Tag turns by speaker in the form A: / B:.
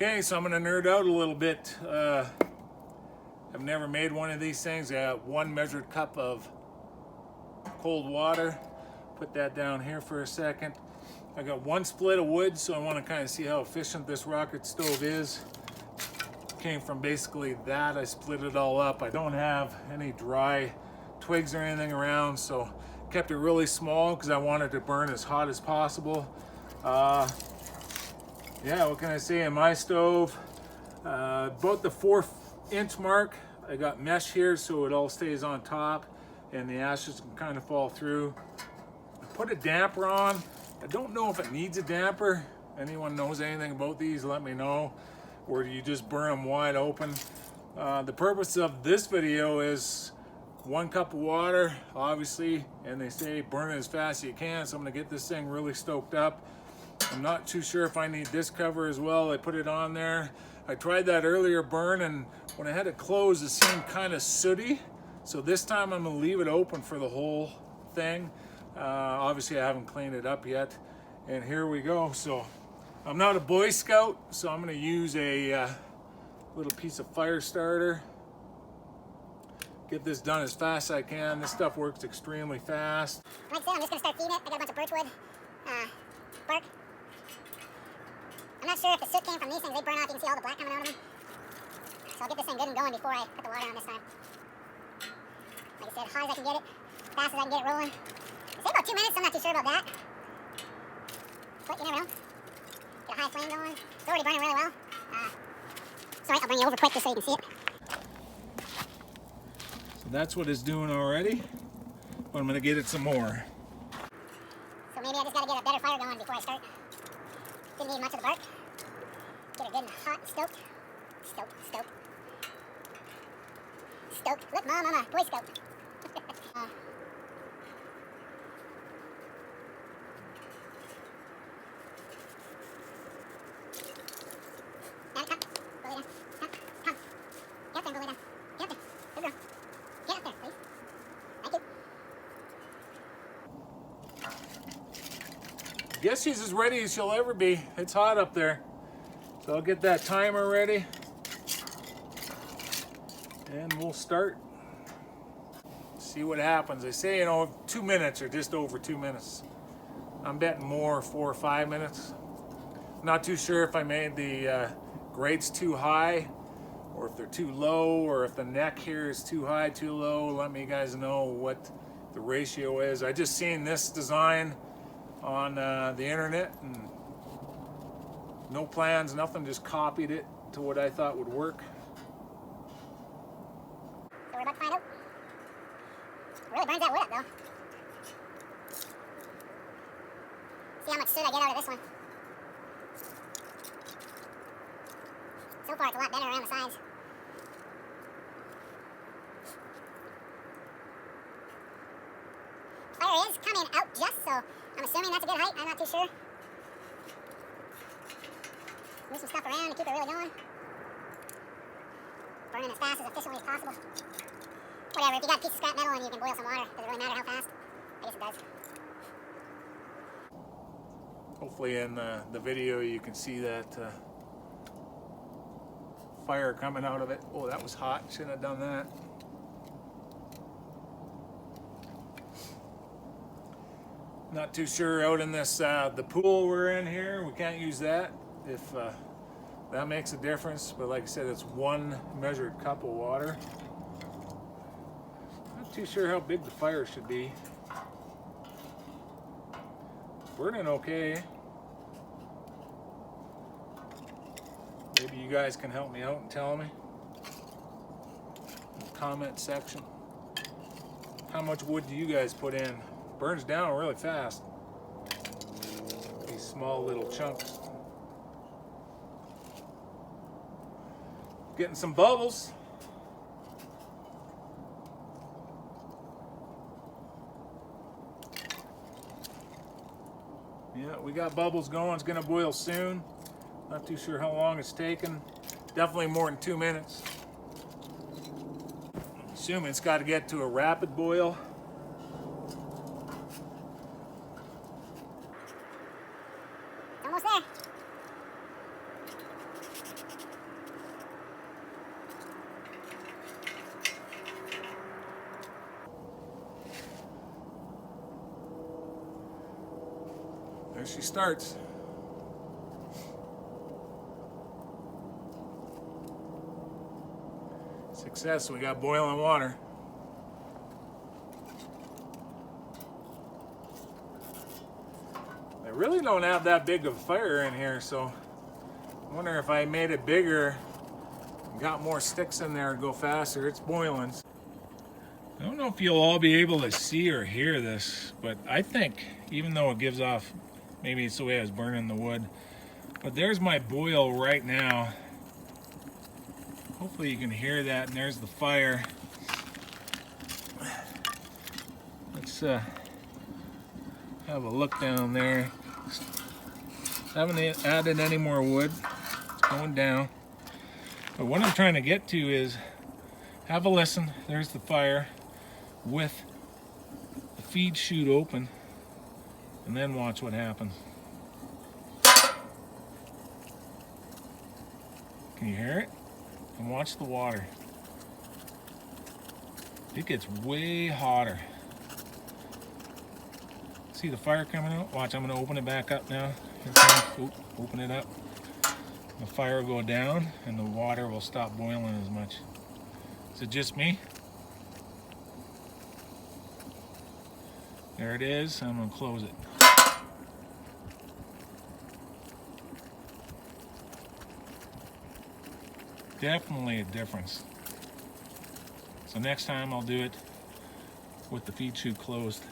A: Okay, so I'm going to nerd out a little bit. I've never made one of these things. I got 1 measured cup of cold water. Put that down here for a second. I got 1 split of wood, so I want to kind of see how efficient this rocket stove is. Came from basically that. I split it all up. I don't have any dry twigs or anything around, so kept it really small because I wanted to burn as hot as possible. Yeah, what can I say? In my stove, about the 4-inch mark, I got mesh here so it all stays on top and the ashes can kind of fall through. I put a damper on. I don't know if it needs a damper. Anyone knows anything about these, let me know. Or do you just burn them wide open? The purpose of this video is 1 cup of water, obviously, and they say burn it as fast as you can, so I'm gonna get this thing really stoked up. I'm not too sure if I need this cover as well. I put it on there. I tried that earlier burn, and when I had it closed, it seemed kind of sooty. So this time I'm gonna leave it open for the whole thing. Obviously I haven't cleaned it up yet. And here we go. So I'm not a Boy Scout, so I'm gonna use a little piece of fire starter. Get this done as fast as I can. This stuff works extremely fast.
B: Like I said, I'm just gonna start feeding it. I got a bunch of birchwood bark. I'm not sure if the soot came from these things. They burn off. You can see all the black coming out of them. So I'll get this thing good and going before I put the water on this time. Like I said, hard as I can get it, fast as I can get it rolling. They say about 2 minutes, so I'm not too sure about that. But you never know. Get a high flame going. It's already burning really well. Sorry, I'll bring you over quick just so you can see it.
A: So that's what it's doing already. But I'm gonna get it some more.
B: So maybe I just gotta get a better fire going before I start. Didn't need much of the bark. Get it good and hot and stoked. Stoked. Look, Mom, I'm a Boy Scout. Come. Go lay down. Come. Get up there and go lay down. Get up there. Good girl. Get up there, please. Thank you.
A: Guess she's as ready as she'll ever be. It's hot up there. So I'll get that timer ready. And we'll start. See what happens. They say, 2 minutes or just over 2 minutes. I'm betting more, 4 or 5 minutes. Not too sure if I made the grates too high or if they're too low or if the neck here is too high, too low. Let me guys know what the ratio is. I just seen this design on the internet and no plans, nothing, just copied it to what I thought would work.
B: So we're about to find out. It really burns that wood up though. See how much soot I get out of this one. So far it's a lot better around the sides. Fire is coming out just, so I'm assuming that's a good height. I'm not too sure. Move some stuff around to keep it really going. Burning as fast as efficiently as possible. Whatever, if you got a piece of scrap metal and you can boil some water, does it really matter how fast? I guess it does.
A: Hopefully in the video you can see that fire coming out of it. Oh, that was hot. Shouldn't have done that. Not too sure out in this, the pool we're in here. We can't use that if that makes a difference. But like I said, it's 1 measured cup of water. Not too sure how big the fire should be. Burning okay. Maybe you guys can help me out and tell me in the comment section. How much wood do you guys put in? Burns down really fast. These small little chunks. Getting some bubbles. Yeah, we got bubbles going. It's gonna boil soon. Not too sure how long it's taken. Definitely more than 2 minutes. I'm assuming it's got to get to a rapid boil.
B: Almost there.
A: There she starts. Success, we got boiling water. I really don't have that big of a fire in here, so I wonder if I made it bigger, got more sticks in there, it'd go faster. It's boiling. I don't know if you'll all be able to see or hear this, but I think, even though it gives off, maybe it's the way I was burning the wood, but there's my boil right now. Hopefully you can hear that, and there's the fire. Let's have a look down there. Haven't added any more wood. It's going down. But what I'm trying to get to is, have a listen. There's the fire with the feed chute open, and then watch what happens. Can you hear it? And watch the water. It gets way hotter. See the fire coming out? Watch, I'm going to open it back up now. Here it comes. Oop, open it up. The fire will go down and the water will stop boiling as much. Is it just me? There it is. I'm going to close it. Definitely a difference. So next time I'll do it with the feed chute closed.